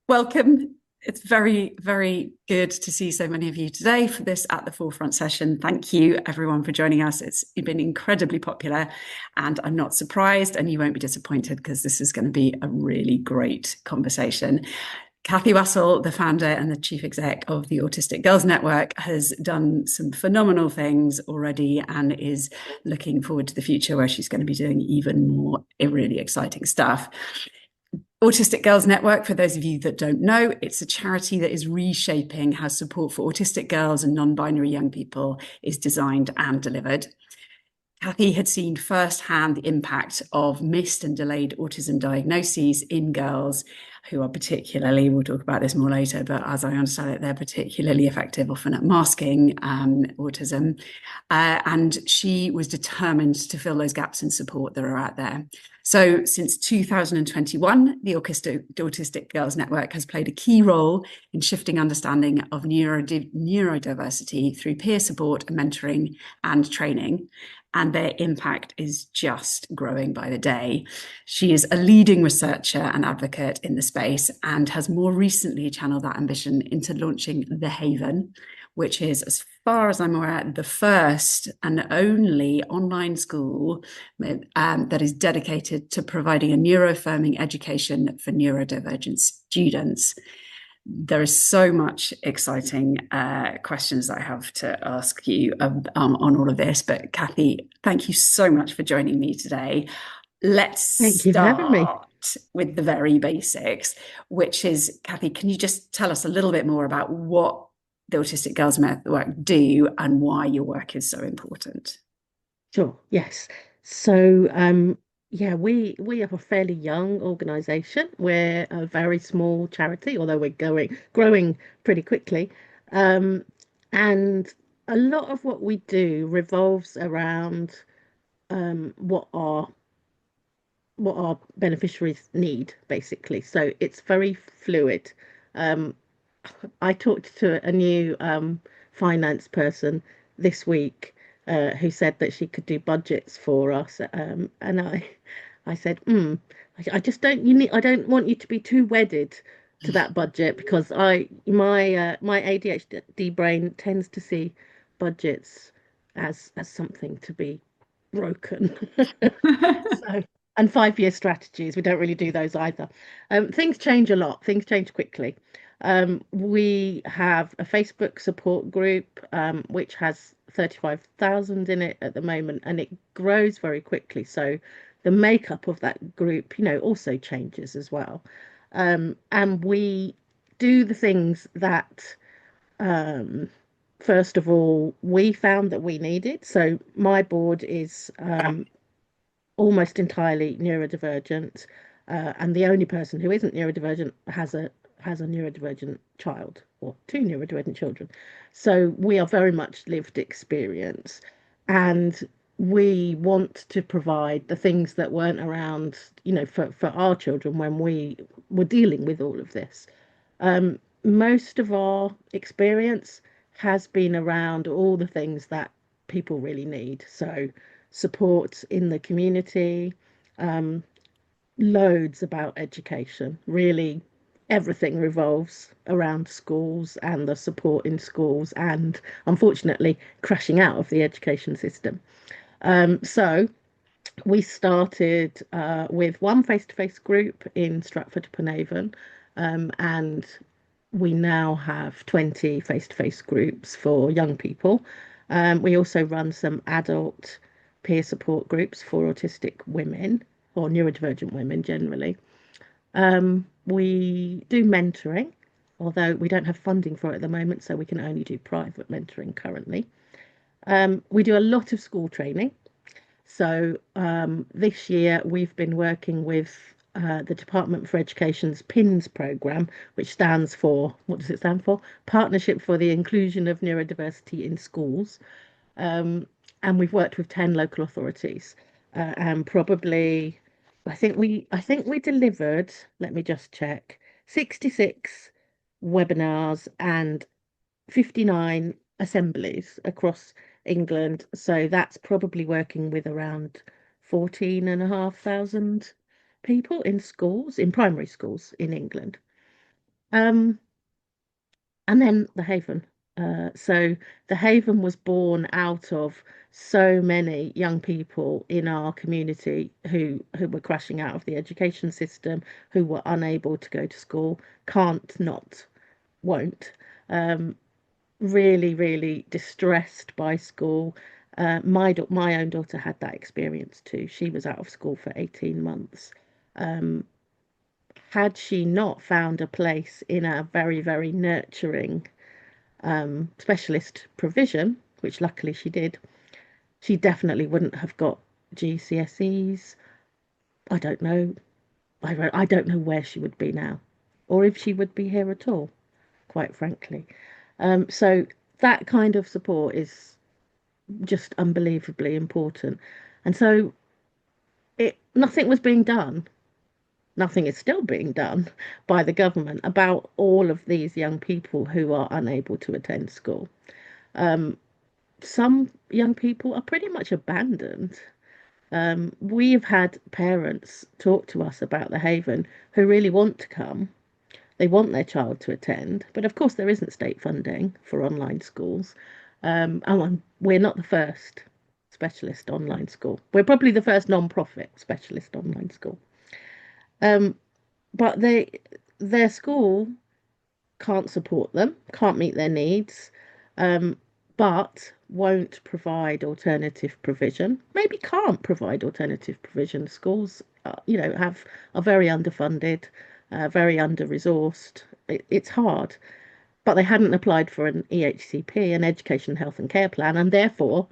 Welcome. It's very, very good to see so many of you today for this At the Forefront session. Thank you, everyone, for joining us. It's been incredibly popular, and I'm not surprised, and you won't be disappointed because this is going to be a really great conversation. Cathy Wassell, the founder and the chief exec of the Autistic Girls Network, has done some phenomenal things already and is looking forward to the future where she's going to be doing even more really exciting stuff. Autistic Girls Network, for those of you that don't know, it's a charity that is reshaping how support for autistic girls and non-binary young people is designed and delivered. Cathy had seen firsthand the impact of missed and delayed autism diagnoses in girls who are particularly, we'll talk about this more later, but as I understand it, they're particularly effective often at masking autism. And she was determined to fill those gaps in support that are out there. So since 2021, the Autistic Girls Network has played a key role in shifting understanding of neurodiversity through peer support, mentoring, and training. And their impact is just growing by the day. She is a leading researcher and advocate in the space and has more recently channeled that ambition into launching The Haven, which is, as far as I'm aware, the first and only online school that is dedicated to providing a neuro-affirming education for neurodivergent students. There is so much exciting questions that I have to ask you on all of this. But Cathy, thank you so much for joining me today. Let's Thank you for having me. start with the very basics, which is, Cathy, can you just tell us a little bit more about what the Autistic Girls Network do and why your work is so important? Sure, yes. So, yeah, we are a fairly young organization. We're a very small charity, although we're growing pretty quickly. Um, and a lot of what we do revolves around what our beneficiaries need, basically. So it's very fluid. Um, I talked to a new finance person this week who said that she could do budgets for us, and I said, I just don't. I don't want you to be too wedded to that budget because my ADHD brain tends to see budgets as something to be broken. So, and 5-year strategies, we don't really do those either. Things change a lot, things change quickly. We have a Facebook support group, which has 35,000 in it at the moment, and it grows very quickly. So the makeup of that group, also changes as well. And we do the things that, um, first of all, we found that we needed. So my board is almost entirely neurodivergent, and the only person who isn't neurodivergent has a neurodivergent child or two neurodivergent children. So we are very much lived experience, and we want to provide the things that weren't around, for our children when we were dealing with all of this. Most of our experience has been around all the things that people really need. So support in the community, um, loads about education. Really, everything revolves around schools and the support in schools, and unfortunately, crashing out of the education system. So we started with one face-to-face group in Stratford-upon-Avon, and we now have 20 face-to-face groups for young people. We also run some adult peer support groups for autistic women or neurodivergent women generally. We do mentoring, although we don't have funding for it at the moment, so we can only do private mentoring currently. We do a lot of school training. So this year we've been working with the Department for Education's PINS program, which stands for, what does it stand for? Partnership for the Inclusion of Neurodiversity in Schools. And we've worked with 10 local authorities, and probably, I think we delivered, let me just check, 66 webinars and 59 assemblies across England. So that's probably working with around 14,500 people in schools, in primary schools in England. Um, and then the Haven. So the Haven was born out of so many young people in our community who were crashing out of the education system, who were unable to go to school, can't, not, won't. Um, Really, really distressed by school. My own daughter had that experience too. She was out of school for 18 months. Um, had she not found a place in a very, very nurturing specialist provision, which luckily she did, she definitely wouldn't have got GCSEs. I don't know. I don't know where she would be now, or if she would be here at all, quite frankly. So that kind of support is just unbelievably important. And so it nothing was being done. Nothing is still being done by the government about all of these young people who are unable to attend school. Um, some young people are pretty much abandoned. We've had parents talk to us about the Haven who really want to come. They want their child to attend, but of course there isn't state funding for online schools. And we're not the first specialist online school. We're probably the first non-profit specialist online school. Um, but their school can't support them, can't meet their needs, um, but won't provide alternative provision. Maybe can't provide alternative provision. Schools, have are very underfunded, very under-resourced. It's hard, but they hadn't applied for an EHCP, an Education, Health and Care Plan, and therefore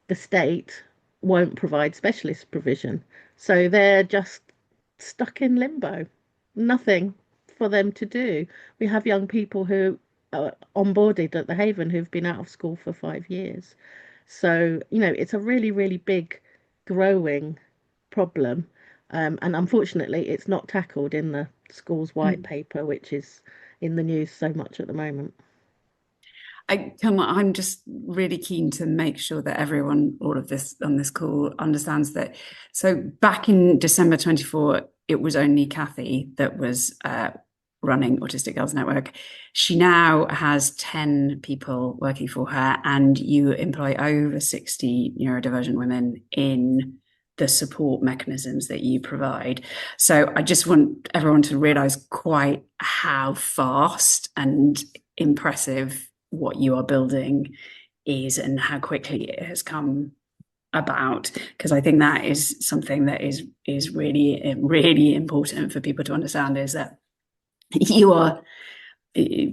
the state won't provide specialist provision. So they're just stuck in limbo. Nothing for them to do. We have young people who are onboarded at the Haven who've been out of school for 5 years. So, it's a really, really big, growing problem. And unfortunately, it's not tackled in the school's white Mm. paper, which is in the news so much at the moment. I'm just really keen to make sure that everyone, all of this on this call, understands that. So back in December 24, it was only Cathy that was running Autistic Girls Network. She now has 10 people working for her, and you employ over 60 neurodivergent women in the support mechanisms that you provide. So I just want everyone to realize quite how fast and impressive what you are building is and how quickly it has come about, because I think that is something that is really important for people to understand, is that you are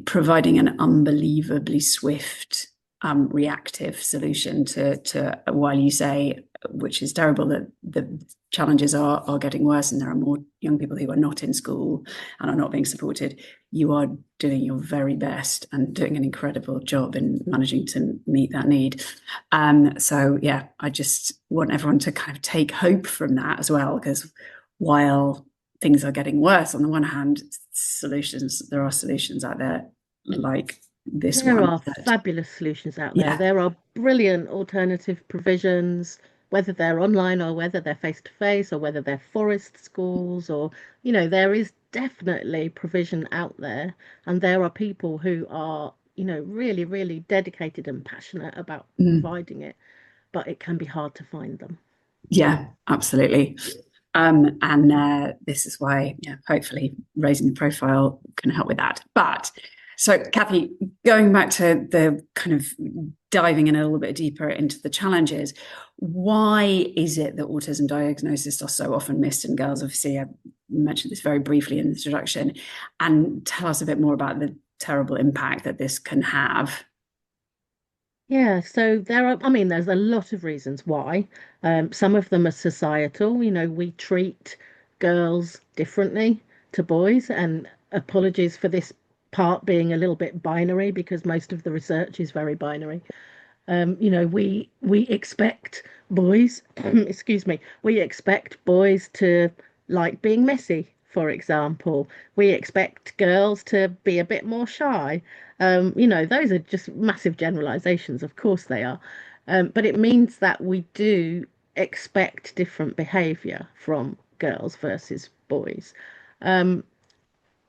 providing an unbelievably swift reactive solution to while you say, which is terrible, that the challenges are getting worse and there are more young people who are not in school and are not being supported. You are doing your very best and doing an incredible job in managing to meet that need. So yeah, I just want everyone to kind of take hope from that as well, because while things are getting worse, on the one hand, there are solutions out there like this There one are that, fabulous solutions out there. yeah. There are brilliant alternative provisions, whether they're online or whether they're face to face or whether they're forest schools or, there is definitely provision out there. And there are people who are, really, really dedicated and passionate about Mm. providing it, but it can be hard to find them. Yeah, absolutely. And this is why, yeah, hopefully raising the profile can help with that. But so, Cathy, going back to the kind of diving in a little bit deeper into the challenges, why is it that autism diagnoses are so often missed in girls? Obviously, I mentioned this very briefly in the introduction, and tell us a bit more about the terrible impact that this can have. Yeah, so there's a lot of reasons why. Some of them are societal. We treat girls differently to boys, and apologies for this part being a little bit binary because most of the research is very binary. We expect boys, excuse me, we expect boys to like being messy, for example. We expect girls to be a bit more shy. Those are just massive generalizations, of course they are. But it means that we do expect different behavior from girls versus boys. Um,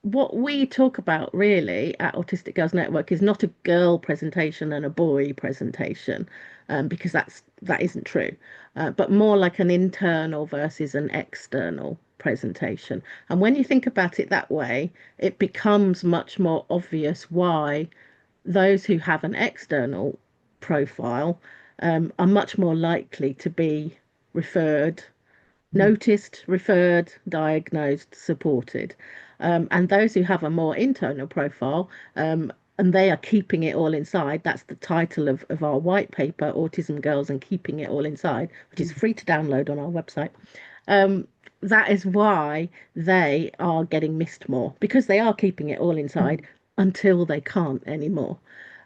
what we talk about really at Autistic Girls Network is not a girl presentation and a boy presentation, because that isn't true, but more like an internal versus an external presentation. And when you think about it that way, it becomes much more obvious why those who have an external profile are much more likely to be referred, noticed, referred, diagnosed, supported. And those who have a more internal profile, and they are keeping it all inside, that's the title of our white paper, Autism Girls and Keeping It All Inside, which is free to download on our website. Um, that is why they are getting missed more, because they are keeping it all inside until they can't anymore.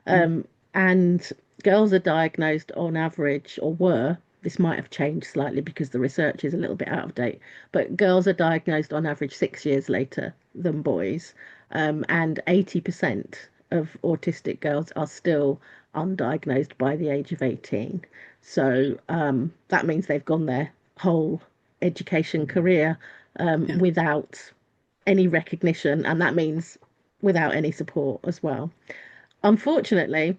Um, and girls are diagnosed on average, or were, this might have changed slightly because the research is a little bit out of date, but girls are diagnosed on average 6 years later than boys. And 80% of autistic girls are still undiagnosed by the age of 18. So that means they've gone their whole education career Yeah. without any recognition, and that means without any support as well. Unfortunately,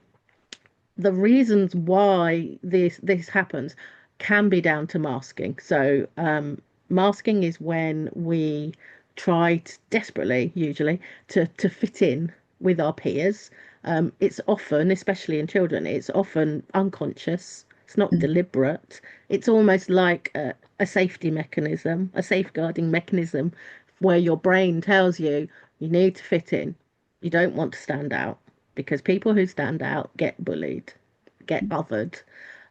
the reasons why this happens can be down to masking. So masking is when we try desperately, usually, to fit in with our peers. It's often, especially in children, it's often unconscious. It's not deliberate. It's almost like a safety mechanism, a safeguarding mechanism, where your brain tells you you need to fit in. You don't want to stand out, because people who stand out get bullied, get othered.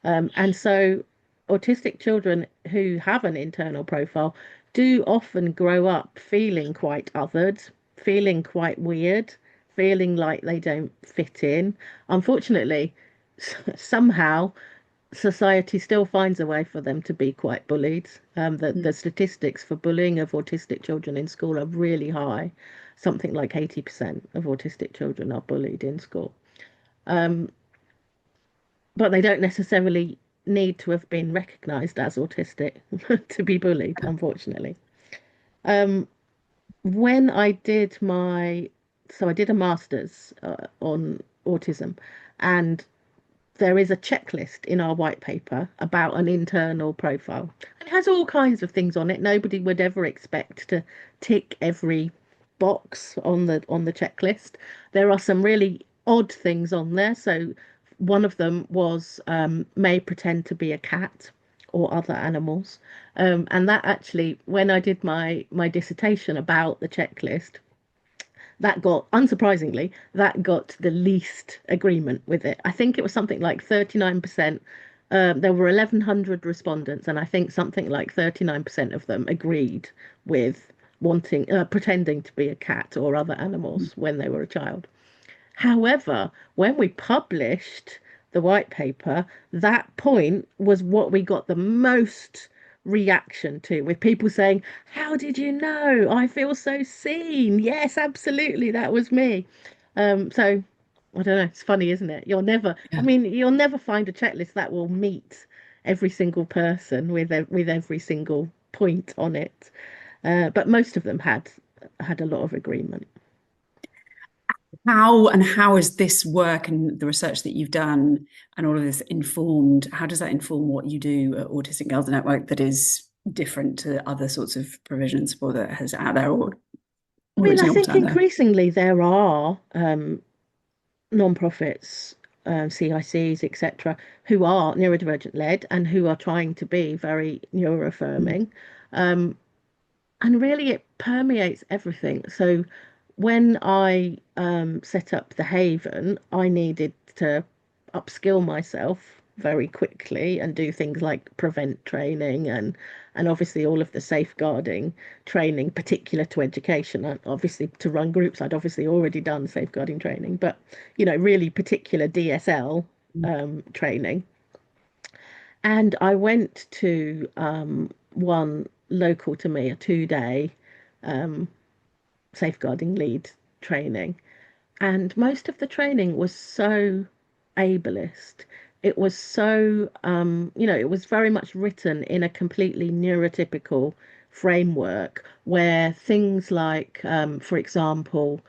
And so autistic children who have an internal profile do often grow up feeling quite othered, feeling quite weird, feeling like they don't fit in. Unfortunately, somehow society still finds a way for them to be quite bullied. The statistics for bullying of autistic children in school are really high. Something like 80% of autistic children are bullied in school. Um, but they don't necessarily need to have been recognised as autistic to be bullied, unfortunately. Um, when I did I did a master's on autism, and there is a checklist in our white paper about an internal profile. And it has all kinds of things on it. Nobody would ever expect to tick every box on the checklist. There are some really odd things on there. So one of them was may pretend to be a cat or other animals. And that actually, when I did my dissertation about the checklist, that got, unsurprisingly, that got the least agreement with it. I think it was something like 39%. There were 1,100 respondents, and I think something like 39% of them agreed with wanting, pretending to be a cat or other animals when they were a child. However, when we published the white paper, that point was what we got the most reaction to, with people saying, "How did you know? I feel so seen. Yes, absolutely, that was me." So I don't know, it's funny, isn't it? Yeah. You'll never find a checklist that will meet every single person with every single point on it. But most of them had a lot of agreement. How is this work and the research that you've done and all of this informed? How does that inform what you do at Autistic Girls Network that is different to other sorts of provision support that has out there or I mean, I originally offered think out there? increasingly there are non-profits, CICs, etc., who are neurodivergent led and who are trying to be very neuro-affirming. Um, and really, it permeates everything. So when I set up the Haven, I needed to upskill myself very quickly and do things like prevent training and obviously all of the safeguarding training particular to education. And obviously, to run groups, I'd obviously already done safeguarding training, but really particular DSL training. And I went to one local to me, a 2 day safeguarding lead training. And most of the training was so ableist. It was so, it was very much written in a completely neurotypical framework where things like, for example,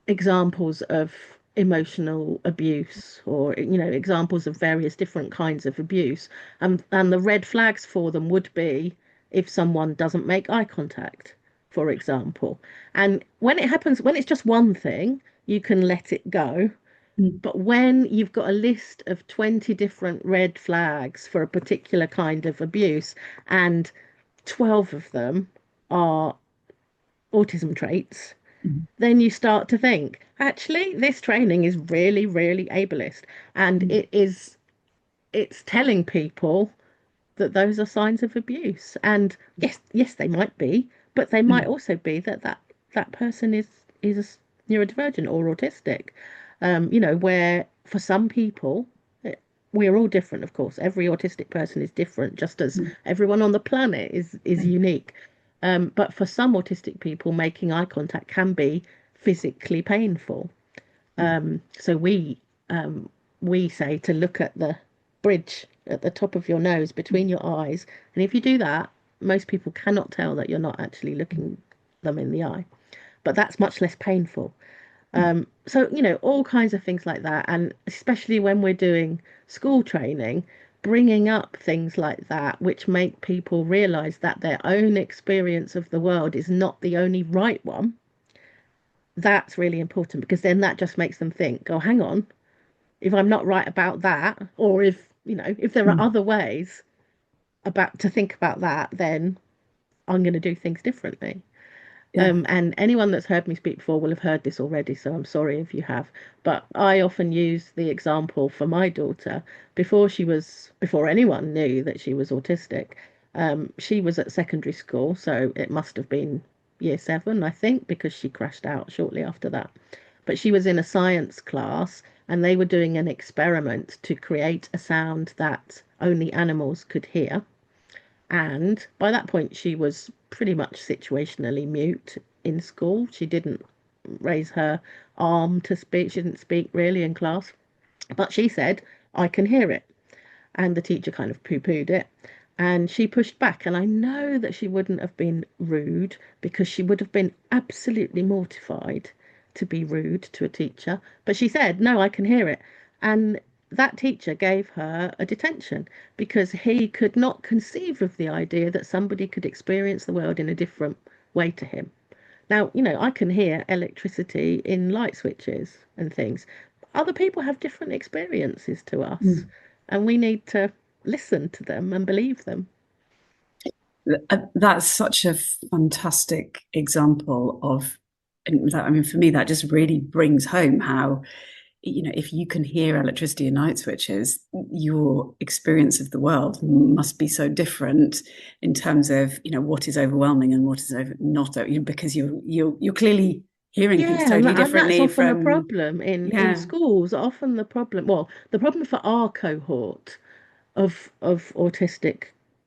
examples of emotional abuse or examples of various different kinds of abuse, and the red flags for them would be if someone doesn't make eye contact, for example. And when it happens, when it's just one thing, you can let it go. Mm. But when you've got a list of 20 different red flags for a particular kind of abuse, and 12 of them are autism traits, Mm. then you start to think, actually, this training is really, really ableist. And Mm. it's telling people that those are signs of abuse. And yes, they might be, but they might Mm. also be that person is neurodivergent or autistic. Where for some people, we're all different, of course. Every autistic person is different, just as Mm. everyone on the planet is Yeah. unique. But for some autistic people, making eye contact can be physically painful. Mm. So we say to look at the bridge at the top of your nose between your eyes, and if you do that, most people cannot tell that you're not actually looking them in the eye. But that's much less painful. Mm. So, all kinds of things like that. And especially when we're doing school training, bringing up things like that, which make people realize that their own experience of the world is not the only right one. That's really important because then that just makes them think, oh, hang on, if I'm not right about that, or if there are Mm. other ways about to think about that, then I'm going to do things differently. Yeah. And anyone that's heard me speak before will have heard this already, so I'm sorry if you have. But I often use the example for my daughter before anyone knew that she was autistic. She was at secondary school, so it must have been year seven, I think, because she crashed out shortly after that. But she was in a science class and they were doing an experiment to create a sound that only animals could hear. And by that point, she was pretty much situationally mute in school. She didn't raise her arm to speak. She didn't speak really in class. But she said, I can hear it. And the teacher kind of poo-pooed it. And she pushed back. And I know that she wouldn't have been rude because she would have been absolutely mortified to be rude to a teacher. But she said, no, I can hear it. And that teacher gave her a detention because he could not conceive of the idea that somebody could experience the world in a different way to him. Now, I can hear electricity in light switches and things. Other people have different experiences to us, Mm. and we need to listen to them and believe them. That's such a fantastic example of, and that, I mean, for me, that just really brings home how, if you can hear electricity and night switches, your experience of the world must be so different in terms of, what is overwhelming and what is not, because you're clearly hearing things Yeah, and, totally and that's differently often the from, problem in yeah. schools. Often the problem for our cohort of autistic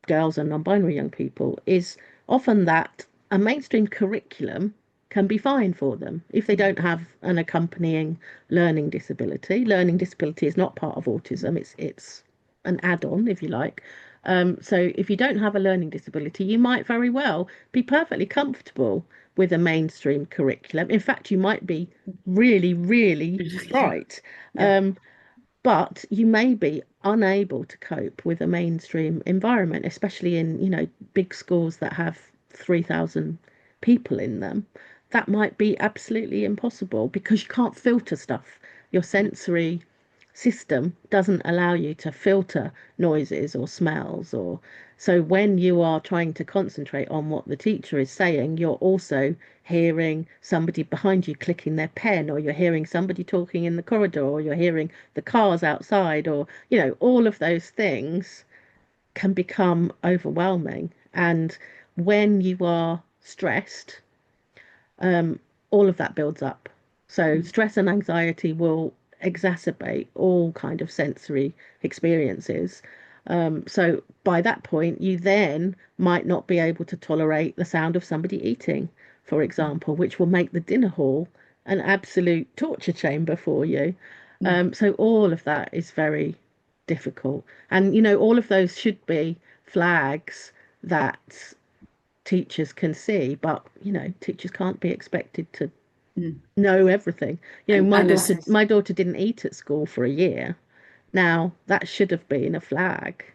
girls and non-binary young people is often that a mainstream curriculum can be fine for them if they don't have an accompanying learning disability. Learning disability is not part of autism. It's an add-on, if you like. So if you don't have a learning disability, you might very well be perfectly comfortable with a mainstream curriculum. In fact, you might be really, really Yeah. bright. Yeah. Um, but you may be unable to cope with a mainstream environment, especially in, big schools that have 3,000 people in them. That might be absolutely impossible because you can't filter stuff. Your sensory system doesn't allow you to filter noises or smells, or so when you are trying to concentrate on what the teacher is saying, you're also hearing somebody behind you clicking their pen, or you're hearing somebody talking in the corridor, or you're hearing the cars outside, or all of those things can become overwhelming. And when you are stressed, all of that builds up. So stress and anxiety will exacerbate all kind of sensory experiences. So by that point, you then might not be able to tolerate the sound of somebody eating, for example, which will make the dinner hall an absolute torture chamber for you. Mm. So all of that is very difficult. And all of those should be flags that teachers can see, but teachers can't be expected to Mm. know everything. My And daughter, it's my daughter didn't eat at school for a year. Now, that should have been a flag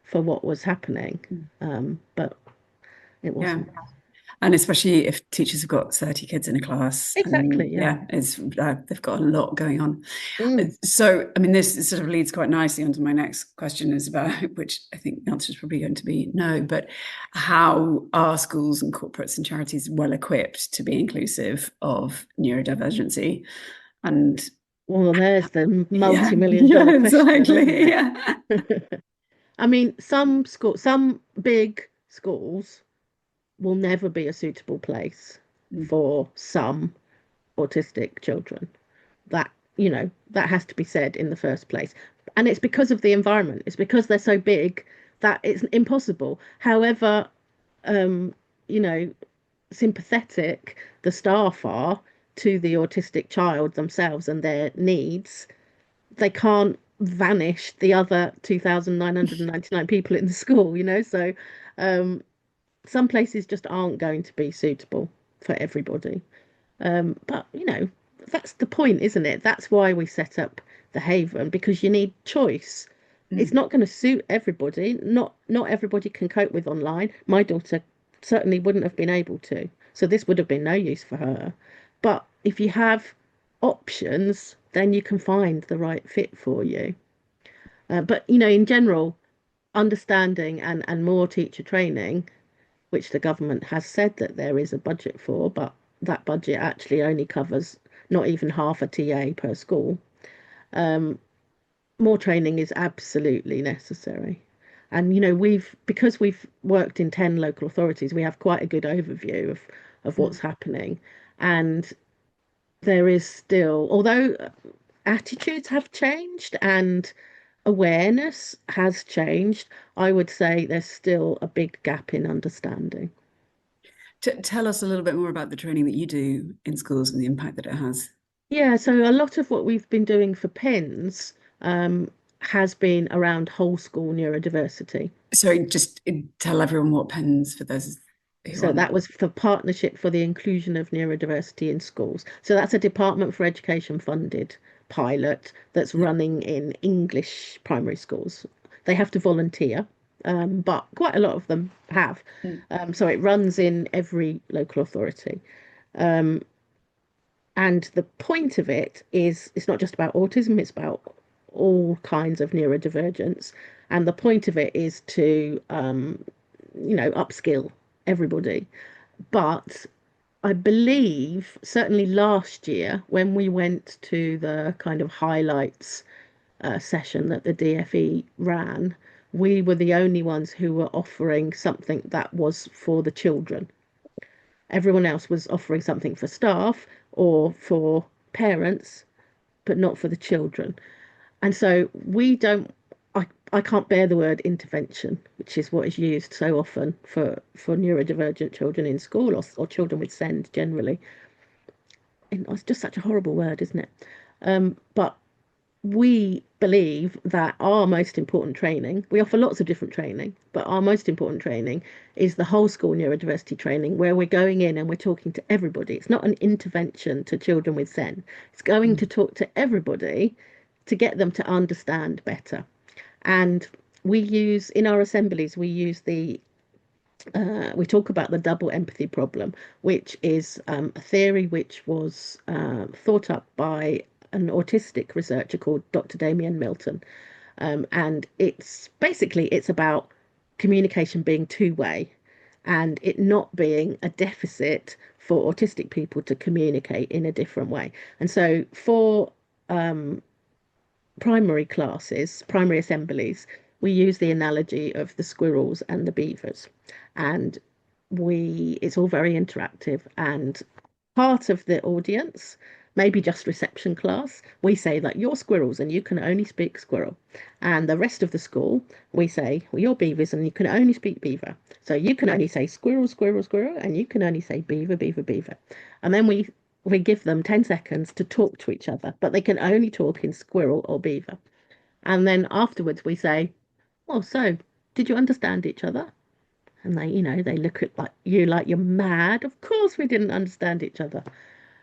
for what was happening, but it yeah. wasn't. And especially if teachers have got 30 kids in a class, and Exactly, yeah. yeah, it's they've got a lot going on. Mm. So, I mean, this sort of leads quite nicely onto my next question is about, which I think the answer is probably going to be no, but how are schools and corporates and charities well equipped to be inclusive of neurodivergency? And Well, there's the yeah, multi-million yeah, dollar question, isn't exactly. it? Yeah. I mean, some big schools will never be a suitable place Mm, for some autistic children. That has to be said in the first place. And it's because of the environment. It's because they're so big that it's impossible. However, um, you know, sympathetic the staff are to the autistic child themselves and their needs, they can't vanish the other 2,999 people in the school, So um, some places just aren't going to be suitable for everybody. But that's the point, isn't it? That's why we set up the Haven, because you need choice. It's mm, not going to suit everybody. Not everybody can cope with online. My daughter certainly wouldn't have been able to. So this would have been no use for her. But if you have options, then you can find the right fit for you. But in general, understanding and more teacher training, which the government has said that there is a budget for, but that budget actually only covers not even half a TA per school. Um, More training is absolutely necessary. And because we've worked in 10 local authorities, we have quite a good overview of mm. what's happening. And there is still, although attitudes have changed and awareness has changed, I would say there's still a big gap in understanding. Tell us a little bit more about the training that you do in schools and the impact that it has. Yeah, so a lot of what we've been doing for PINS has been around whole school neurodiversity. Sorry, just tell everyone what pens for those who So aren't. that was for Partnership for the Inclusion of Neurodiversity in Schools. So that's a Department for Education funded pilot that's Yeah. running in English primary schools. They have to volunteer, but quite a lot of them have. Mm, So it runs in every local authority. Um, And the point of it is it's not just about autism, it's about all kinds of neurodivergence. And the point of it is to, upskill everybody. But I believe, certainly last year, when we went to the kind of highlights session that the DFE ran, we were the only ones who were offering something that was for the children. Everyone else was offering something for staff or for parents, but not for the children. And so we don't, I can't bear the word intervention, which is what is used so often for neurodivergent children in school or children with SEND generally. And it's just such a horrible word, isn't it? But we believe that our most important training, we offer lots of different training, but our most important training is the whole school neurodiversity training, where we're going in and we're talking to everybody. It's not an intervention to children with SEN. It's going to mm, talk to everybody to get them to understand better. And we use in our assemblies, we talk about the double empathy problem, which is a theory which was thought up by an autistic researcher called Dr. Damien Milton. And it's about communication being two-way and it not being a deficit for autistic people to communicate in a different way. And so for um, primary classes, primary assemblies, we use the analogy of the squirrels and the beavers. And it's all very interactive. And part of the audience, maybe just reception class, we say that you're squirrels and you can only speak squirrel. And the rest of the school, we say, well, you're beavers and you can only speak beaver. So you can only say squirrel, squirrel, squirrel, and you can only say beaver, beaver, beaver. And then we give them 10 seconds to talk to each other, but they can only talk in squirrel or beaver. And then afterwards we say, well, so did you understand each other? And they look at like you're mad. Of course we didn't understand each other.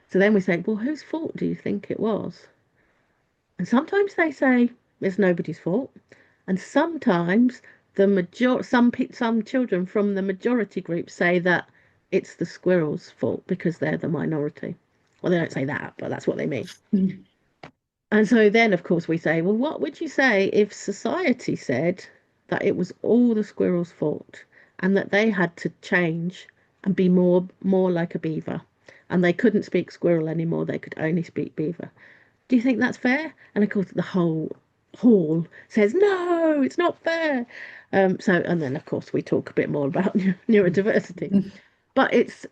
So then we say, well, whose fault do you think it was? And sometimes they say it's nobody's fault. And sometimes some children from the majority group say that it's the squirrel's fault because they're the minority. Well, they don't say that, but that's what they mean. Mm. And so then, of course, we say, well, what would you say if society said that it was all the squirrel's fault and that they had to change and be more like a beaver, and they couldn't speak squirrel anymore, they could only speak beaver? Do you think that's fair? And of course, the whole hall says, no, it's not fair. And then, of course, we talk a bit more about neurodiversity. But it's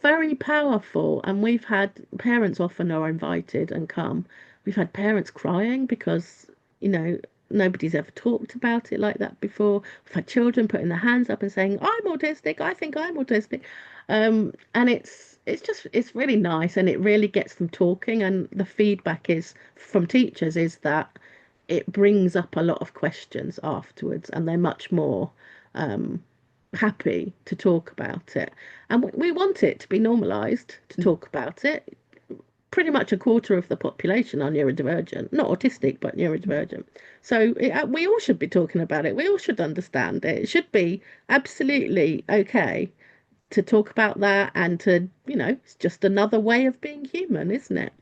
very powerful, and we've had parents often are invited and come. We've had parents crying because, you know, nobody's ever talked about it like that before. We've had children putting their hands up and saying, I'm autistic, I think I'm autistic. And it's really nice, and it really gets them talking, and the feedback is from teachers is that it brings up a lot of questions afterwards, and they're much more um, happy to talk about it. And we want it to be normalised to talk about it. Pretty much a quarter of the population are neurodivergent, not autistic, but neurodivergent. So we all should be talking about it. We all should understand it. It should be absolutely okay to talk about that and to, it's just another way of being human, isn't it?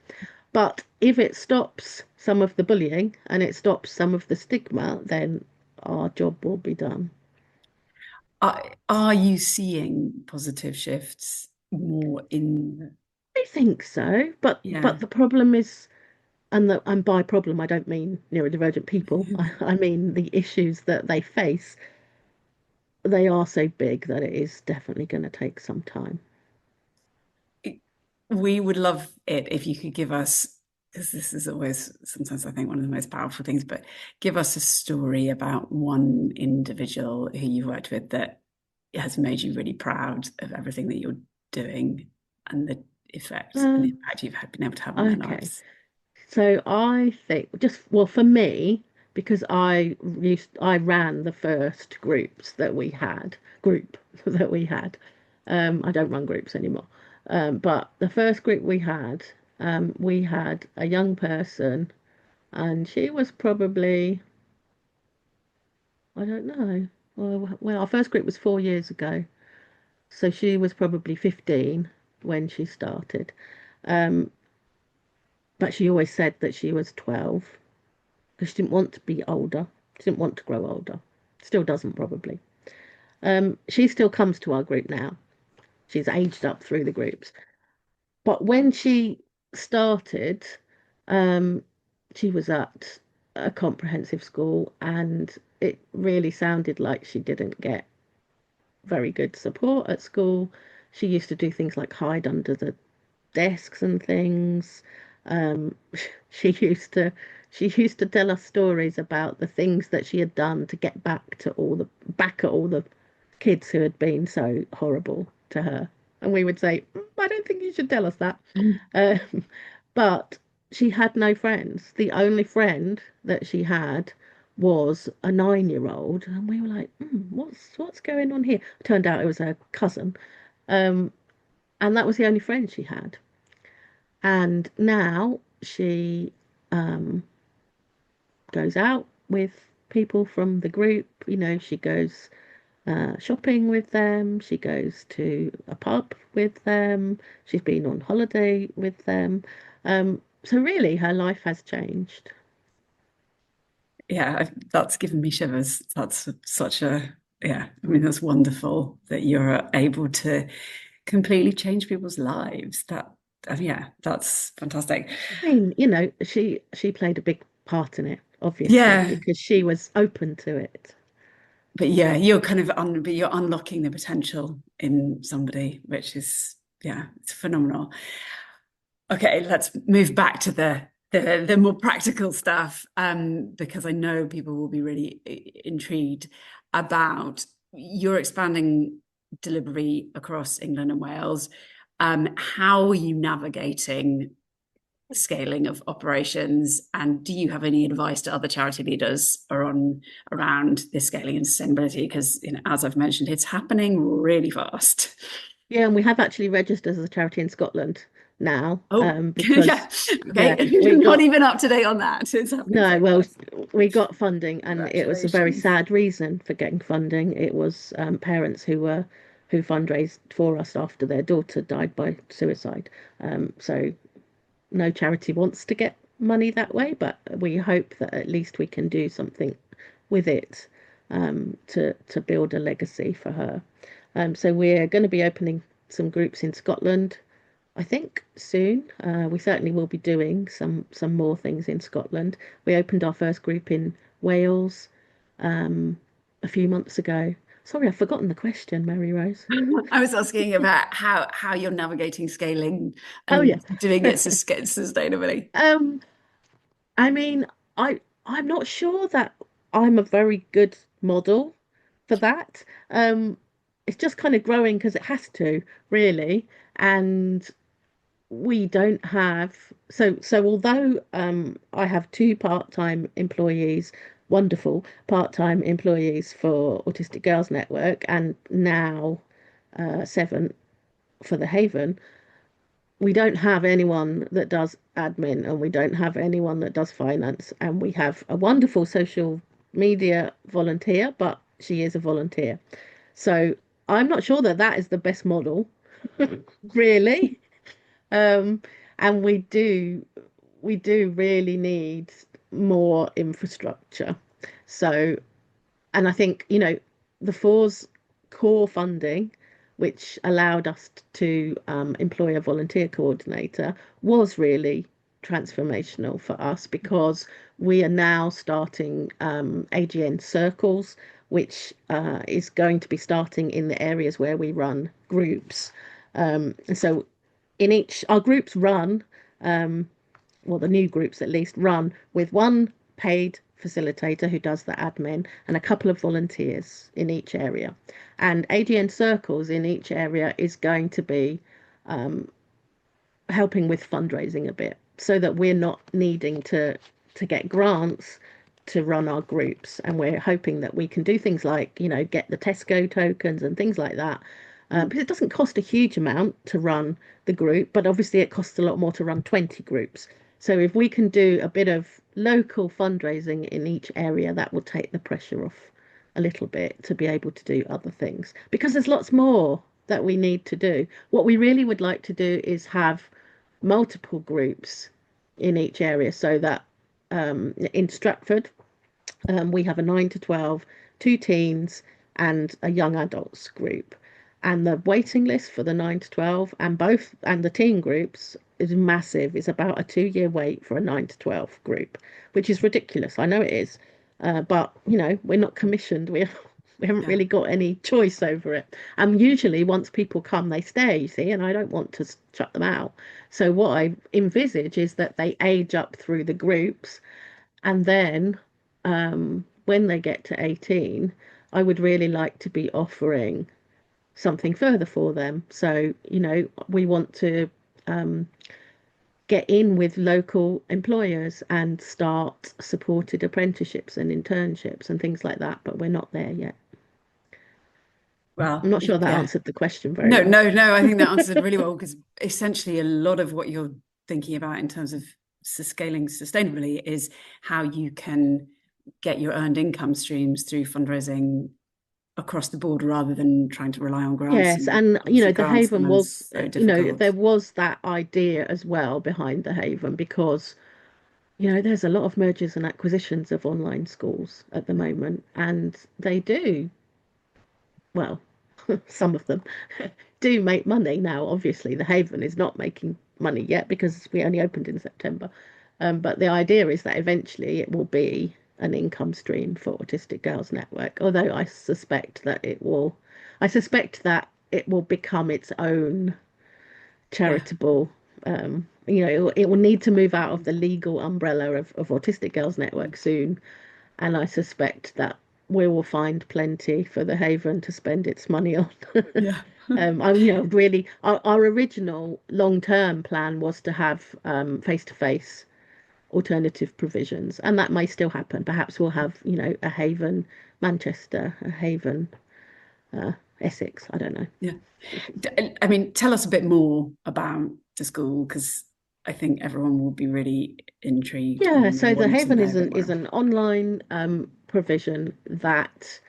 But if it stops some of the bullying and it stops some of the stigma, then our job will be done. Are you seeing positive shifts more in? I think so, but Yeah. the problem is, and by problem I don't mean neurodivergent people. I mean the issues that they face. They are so big that it is definitely going to take some time. We would love it if you could give us, because this is always sometimes I think one of the most powerful things, but give us a story about one individual who you've worked with that has made you really proud of everything that you're doing and the effect and the Um, impact you've been able to have on their okay, lives. so I think well for me, because I ran the first group that we had. I don't run groups anymore. But the first group we had a young person, and she was probably, I don't know. Well, our first group was 4 years ago, so she was probably 15 when she started. Um, but she always said that she was 12 because she didn't want to be older. She didn't want to grow older. Still doesn't probably. She still comes to our group now. She's aged up through the groups. But when she started, um, she was at a comprehensive school, and it really sounded like she didn't get very good support at school. She used to do things like hide under the desks and things. Um, she used to she used to tell us stories about the things that she had done to get back at all the kids who had been so horrible to her. And we would say, I don't think you should tell us that. Um, but she had no friends. The only friend that she had was a 9-year-old, and we were like, what's going on here? Turned out it was her cousin, um, and that was the only friend she had. And now she um, goes out with people from the group. She goes shopping with them. She goes to a pub with them. She's been on holiday with them. So really, her life has changed. Yeah, that's given me shivers. That's such a, yeah, I mean, that's wonderful that you're able to completely change people's lives. Yeah, that's fantastic. I mean, she played a big part in it, obviously, Yeah, because she was open to it. but yeah, you're kind of but you're unlocking the potential in somebody, which is, yeah, it's phenomenal. Okay, let's move back to the more practical stuff, because I know people will be really intrigued about your expanding delivery across England and Wales. How are you navigating scaling of operations? And do you have any advice to other charity leaders around this scaling and sustainability? Because, as I've mentioned, it's happening really fast. Yeah, and we have actually registered as a charity in Scotland now, Oh, yeah. because Okay. yeah, we Not got even up to date on that. It's happening no, so well, fast. we got funding, and it was a very Congratulations. sad reason for getting funding. It was parents who fundraised for us after their daughter died by suicide. So no charity wants to get money that way, but we hope that at least we can do something with it, to build a legacy for her. So we're going to be opening some groups in Scotland, I think soon. We certainly will be doing some more things in Scotland. We opened our first group in Wales a few months ago. Sorry, I've forgotten the question, Mary Rose. I was asking about how you're navigating scaling Oh yeah. and doing it sustainably. Um, I mean, I'm not sure that I'm a very good model for that. Um, it's just kind of growing because it has to, really. And we don't have so although I have two part-time employees, wonderful part-time employees for Autistic Girls Network, and now seven for the Haven, we don't have anyone that does admin, and we don't have anyone that does finance, and we have a wonderful social media volunteer, but she is a volunteer. So I'm not sure that that is the best model, really. Um, and we do really need more infrastructure. So, and I think, the Four's core funding, which allowed us to employ a volunteer coordinator, was really transformational for us, because we are now starting AGN circles, which is going to be starting in the areas where we run groups. And so in each, our groups run, well, the new groups at least run with one paid facilitator who does the admin and a couple of volunteers in each area. And AGN Circles in each area is going to be helping with fundraising a bit, so that we're not needing to get grants to run our groups. And we're hoping that we can do things like, get the Tesco tokens and things like that. Because it doesn't cost a huge amount to run the group, but obviously it costs a lot more to run 20 groups. So if we can do a bit of local fundraising in each area, that will take the pressure off a little bit to be able to do other things. Because there's lots more that we need to do. What we really would like to do is have multiple groups in each area, so that in Stratford, we have a 9 to 12, two teens, and a young adults group. And the waiting list for the 9 to 12 and the teen groups is massive. It's about a 2 year wait for a 9 to 12 group, which is ridiculous. I know it is. But, we're not commissioned. We haven't Yeah. really got any choice over it. And usually, once people come, they stay, you see, and I don't want to shut them out. So, what I envisage is that they age up through the groups, and then when they get to 18, I would really like to be offering something further for them. So, we want to um, get in with local employers and start supported apprenticeships and internships and things like that, but we're not there yet. I'm Well, not sure that yeah. answered the question very No, well. no, no. I think that answered really well, because essentially a lot of what you're thinking about in terms of scaling sustainably is how you can get your earned income streams through fundraising across the board, rather than trying to rely on grants. Yes, And and obviously the grants Haven sometimes was, so difficult. there was that idea as well behind the Haven, because there's a lot of mergers and acquisitions of online schools at the moment, and they do, well, some of them do make money now. Obviously, the Haven is not making money yet because we only opened in September. But the idea is that eventually it will be an income stream for Autistic Girls Network. Although I suspect that it will become its own Yeah. charitable. It will need to move out of the legal umbrella of Autistic Girls Network soon, and I suspect that we will find plenty for the Haven to spend its money on. Yeah. Really, our original long-term plan was to have face-to-face alternative provisions, and that may still happen. Perhaps we'll have, a Haven Manchester, a Haven Essex. I don't know. Yeah. I mean, tell us a bit more about the school, because I think everyone will be really intrigued Yeah, and so the want to Haven know a is bit an more. online provision that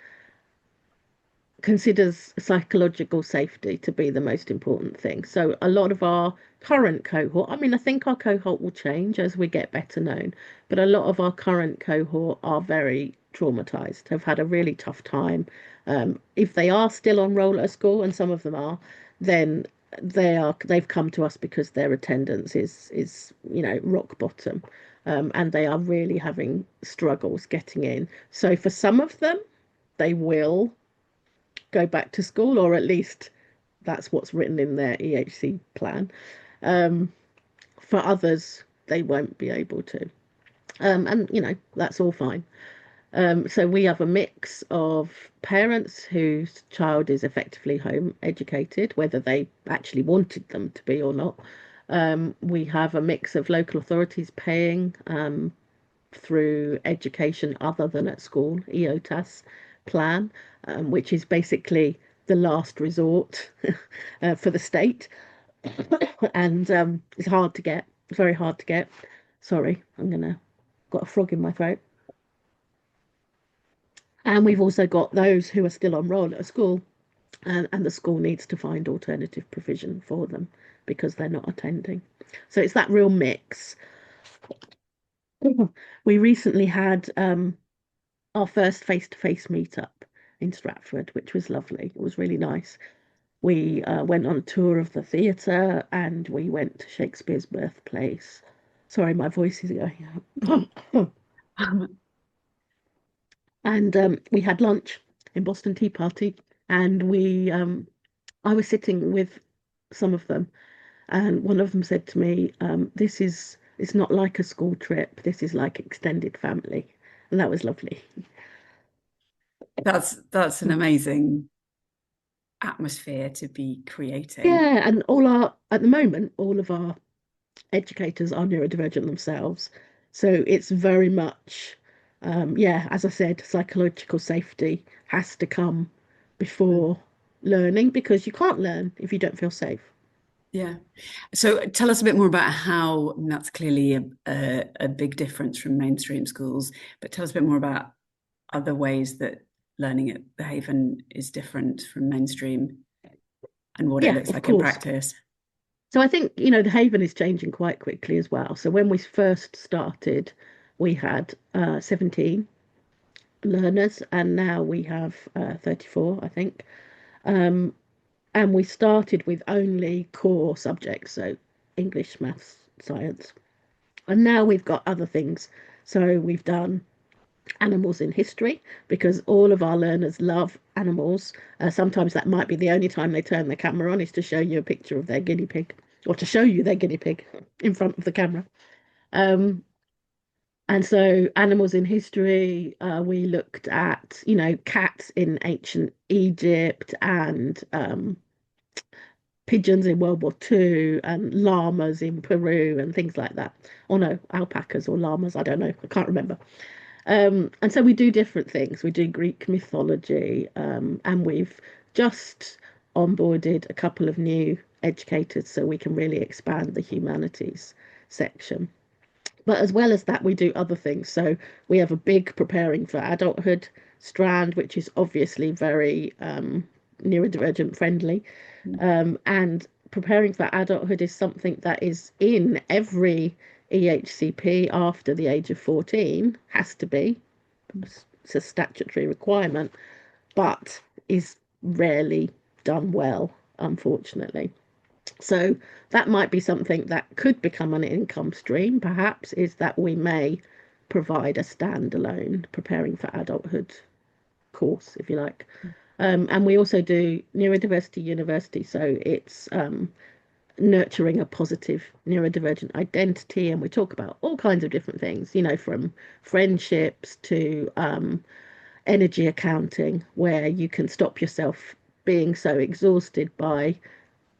considers psychological safety to be the most important thing. So a lot of our current cohort, I mean, I think our cohort will change as we get better known, but a lot of our current cohort are very traumatized, have had a really tough time. If they are still on roll at school, and some of them are, then they've come to us because their attendance is rock bottom. And they are really having struggles getting in. So for some of them, they will go back to school, or at least that's what's written in their EHC plan. Um, for others, they won't be able to. And, that's all fine. So we have a mix of parents whose child is effectively home educated, whether they actually wanted them to be or not. We have a mix of local authorities paying through education other than at school, EOTAS plan, which is basically the last resort for the state. And it's hard to get, it's very hard to get. Sorry, got a frog in my throat. And we've also got those who are still on roll at school, and the school needs to find alternative provision for them because they're not attending. So it's that real mix. We recently had our first face-to-face meetup in Stratford, which was lovely. It was really nice. We went on a tour of the theatre and we went to Shakespeare's birthplace. Sorry, my voice is going out. And we had lunch in Boston Tea Party, and I was sitting with some of them, and one of them said to me, it's not like a school trip. This is like extended family, and that was lovely. That's an amazing atmosphere to be creating. Yeah, and at the moment, all of our educators are neurodivergent themselves. So it's very much, yeah, as I said, psychological safety has to come before learning because you can't learn if you don't feel safe. Yeah. So tell us a bit more about how, and that's clearly a big difference from mainstream schools, but tell us a bit more about other ways that learning at the Haven is different from mainstream and what it Yeah, looks of like in course. practice. So I think, the Haven is changing quite quickly as well. So when we first started, we had 17 learners, and now we have 34, I think. Um, and we started with only core subjects, so English, maths, science. And now we've got other things. So we've done animals in history because all of our learners love animals. Sometimes that might be the only time they turn the camera on is to show you a picture of their guinea pig or to show you their guinea pig in front of the camera. Um, and so animals in history, we looked at, cats in ancient Egypt and pigeons in World War II and llamas in Peru and things like that. Or no, alpacas or llamas, I don't know, I can't remember. And so we do different things. We do Greek mythology, and we've just onboarded a couple of new educators so we can really expand the humanities section. But as well as that, we do other things. So we have a big preparing for adulthood strand, which is obviously very neurodivergent friendly. And preparing for adulthood is something that is in every EHCP after the age of 14, has to be. It's a statutory requirement, but is rarely done well, unfortunately. So that might be something that could become an income stream, perhaps, is that we may provide a standalone preparing for adulthood course, if you like. And we also do neurodiversity university, so it's nurturing a positive neurodivergent identity, and we talk about all kinds of different things, from friendships to energy accounting, where you can stop yourself being so exhausted by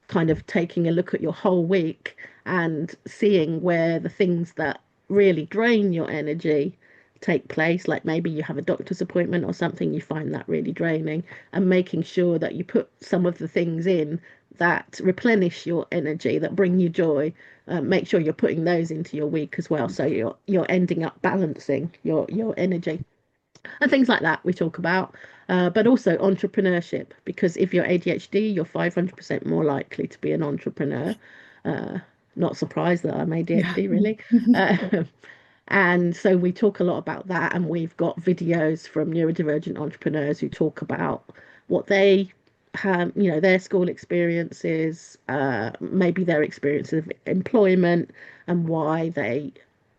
kind of taking a look at your whole week and seeing where the things that really drain your energy take place. Like maybe you have a doctor's appointment or something, you find that really draining, and making sure that you put some of the things in that replenish your energy, that bring you joy. Make sure you're putting those into your week as well, so you're ending up balancing your energy and things like that we talk about. But also entrepreneurship, because if you're ADHD, you're 500% more likely to be an entrepreneur. Uh, Not surprised that I'm Yeah. ADHD, really. Uh, and so we talk a lot about that, and we've got videos from neurodivergent entrepreneurs who talk about what they have, their school experiences, maybe their experience of employment, and why they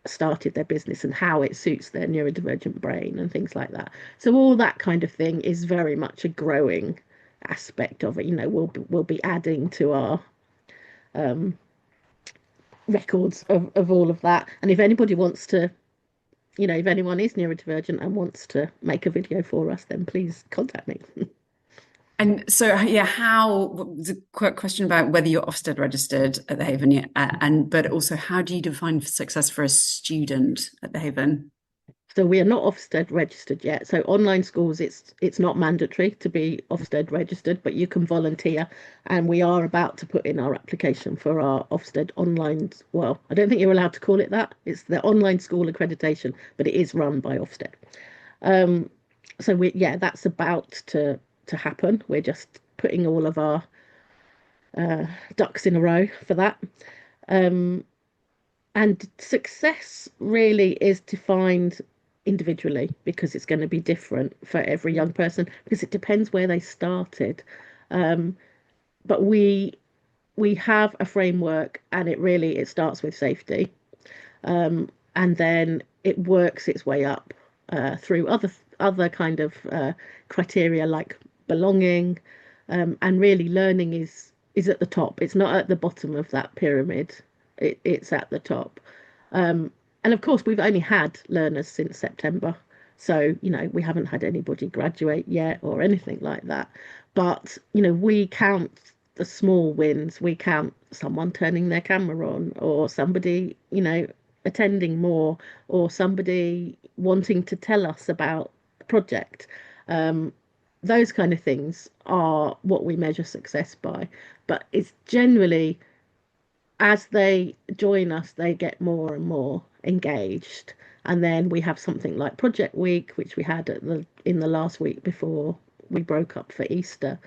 started their business and how it suits their neurodivergent brain and things like that. So all that kind of thing is very much a growing aspect of it. We'll be adding to our um, records of all of that. And if anybody wants to, if anyone is neurodivergent and wants to make a video for us, then please contact me. And so, yeah, there's a quick question about whether you're Ofsted registered at the Haven, yeah, but also how do you define success for a student at the Haven? So we are not Ofsted registered yet. So online schools, it's not mandatory to be Ofsted registered, but you can volunteer. And we are about to put in our application for our Ofsted online. Well, I don't think you're allowed to call it that. It's the online school accreditation, but it is run by Ofsted. Um, so yeah, that's about to happen. We're just putting all of our uh, ducks in a row for that. Um, And success really is defined individually, because it's going to be different for every young person, because it depends where they started. Um, but we have a framework, and it starts with safety, and then it works its way up through other kind of criteria like belonging, and really learning is at the top. It's not at the bottom of that pyramid. It's at the top. And of course, we've only had learners since September. So, we haven't had anybody graduate yet or anything like that. But, we count the small wins. We count someone turning their camera on, or somebody, attending more, or somebody wanting to tell us about a project. Um, those kind of things are what we measure success by. But it's generally, as they join us, they get more and more engaged. And then we have something like Project Week, which we had in the last week before we broke up for Easter.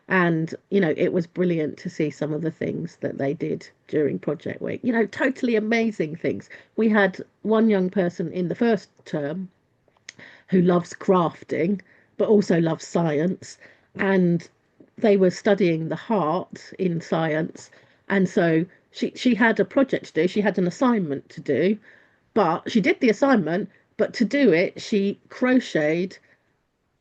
And, it was brilliant to see some of the things that they did during Project Week. Totally amazing things. We had one young person in the first term who loves crafting, but also loves science. And they were studying the heart in science. And so she had a project to do, she had an assignment to do, but she did the assignment. But to do it, she crocheted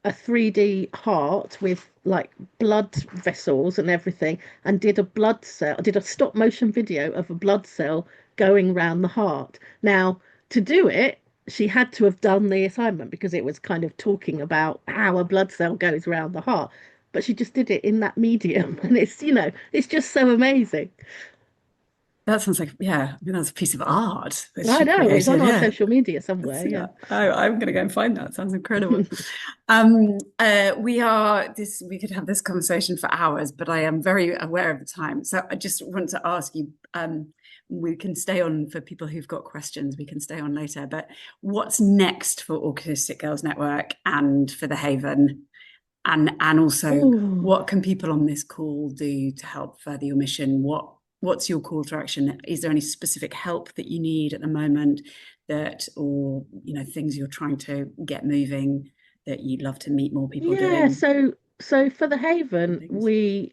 a 3D heart with like blood vessels and everything, and did a stop motion video of a blood cell going round the heart. Now, to do it, she had to have done the assignment, because it was kind of talking about how a blood cell goes round the heart. But she just did it in that medium, and it's just so amazing. That sounds like, yeah, I mean, that's a piece of art that I she know it's on created. our Yeah. social media somewhere. Yeah. Yeah. Oh, I'm going to go and find that. Sounds incredible. We could have this conversation for hours, but I am very aware of the time. So I just want to ask you, we can stay on for people who've got questions, we can stay on later, but what's next for Autistic Girls Network and for the Haven? And also, Oh, what can people on this call do to help further your mission? What's your call to action? Is there any specific help that you need at the moment, or things you're trying to get moving that you'd love to meet more people yeah. doing? So for the Haven, Things. we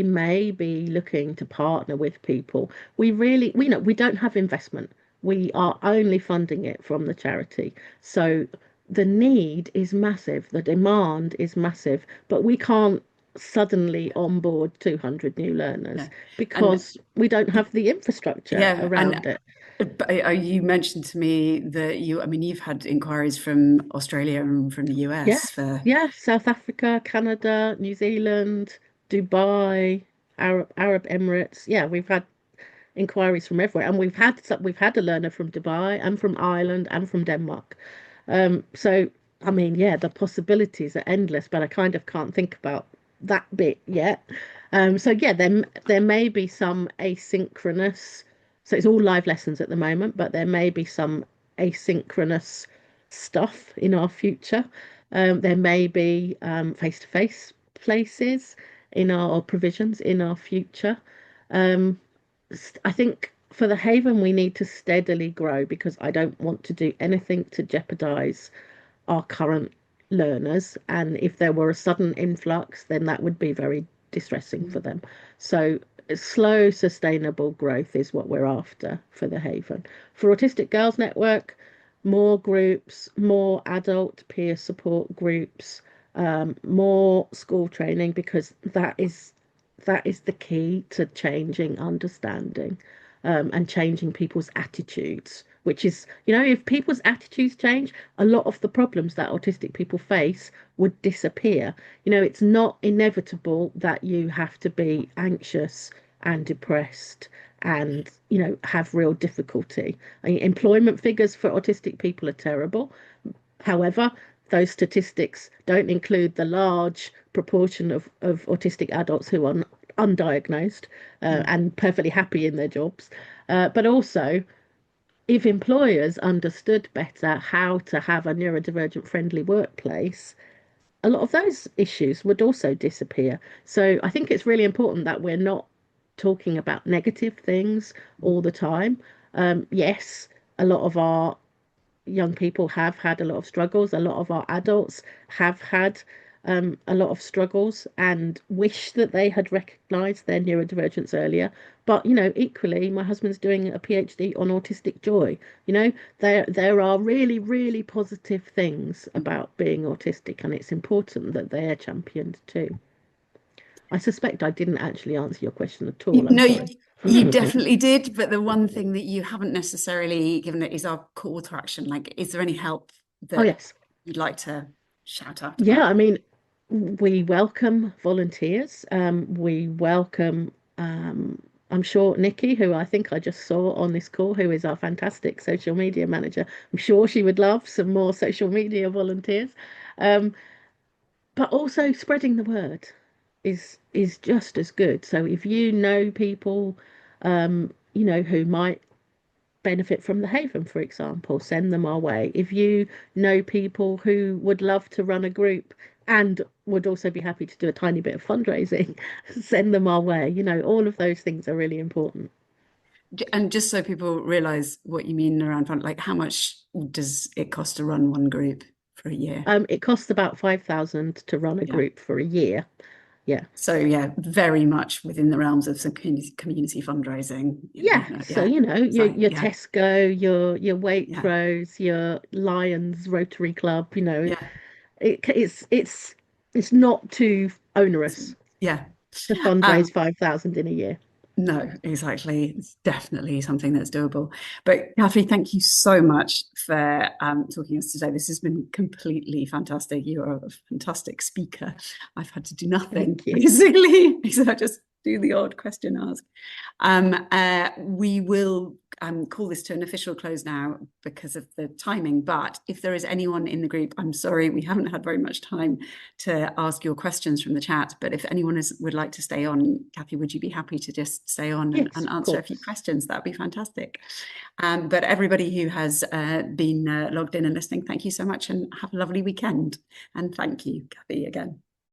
may be looking to partner with people. We don't have investment. We are only funding it from the charity. So the need is massive, the demand is massive, but we can't suddenly onboard 200 new learners No. And because we don't have the infrastructure yeah, around it. You mentioned to me that you've had inquiries from Australia and from the Yeah, US for. yeah, South Africa, Canada, New Zealand, Dubai, Arab Emirates. Yeah, we've had inquiries from everywhere, and we've had a learner from Dubai and from Ireland and from Denmark. So I mean, yeah, the possibilities are endless, but I kind of can't think about that bit yet. So yeah, there may be some asynchronous. So it's all live lessons at the moment, but there may be some asynchronous stuff in our future. There may be face-to-face places in our provisions in our future. Um, I think for the Haven, we need to steadily grow because I don't want to do anything to jeopardize our current learners. And if there were a sudden influx, then that would be very distressing for them. So, slow, sustainable growth is what we're after for the Haven. For Autistic Girls Network, more groups, more adult peer support groups, more school training because that is the key to changing understanding and changing people's attitudes. Which is, if people's attitudes change, a lot of the problems that autistic people face would disappear. It's not inevitable that you have to be anxious and depressed and, have real difficulty. I mean, employment figures for autistic people are terrible. However, those statistics don't include the large proportion of autistic adults who are undiagnosed and perfectly happy in their jobs. But also, if employers understood better how to have a neurodivergent friendly workplace, a lot of those issues would also disappear. So I think it's really important that we're not talking about negative things all the time. Yes, a lot of our young people have had a lot of struggles. A lot of our adults have had a lot of struggles and wish that they had recognised their neurodivergence earlier. But equally, my husband's doing a PhD on autistic joy. There are really, really positive things about being autistic, and it's important that they're championed too. I suspect I didn't actually answer your question at all. I'm No, sorry. you definitely did, but the one thing that you haven't necessarily given it is our call to action. Like, is there any help Oh that yes. you'd like to shout out Yeah, about? I mean, we welcome volunteers. We welcome, I'm sure Nikki, who I think I just saw on this call, who is our fantastic social media manager. I'm sure she would love some more social media volunteers. Um, but also spreading the word is just as good. So if you know people, who might benefit from the Haven, for example, send them our way. If you know people who would love to run a group and would also be happy to do a tiny bit of fundraising, send them our way. All of those things are really important. And just so people realize what you mean around fund, like how much does it cost to run one group for a year? It costs about 5,000 to run a Yeah. group for a year. Yeah. So yeah, very much within the realms of some community fundraising. Yeah, so Yeah. your So your yeah, Tesco, your yeah, Waitrose, your Lions Rotary Club, yeah. it's not too onerous Yeah. to fundraise Um, 5,000 in a year. no, exactly. It's definitely something that's doable. But Cathy, thank you so much for talking to us today. This has been completely fantastic. You're a fantastic speaker. I've had to do nothing, Thank you. basically, except just do the odd question ask. We will call this to an official close now because of the timing. But if there is anyone in the group, I'm sorry, we haven't had very much time to ask your questions from the chat. But if anyone would like to stay on, Cathy, would you be happy to just stay on Yes, and of answer a few course. questions? That'd be fantastic. But everybody who has been logged in and listening, thank you so much and have a lovely weekend. And thank you, Cathy, again.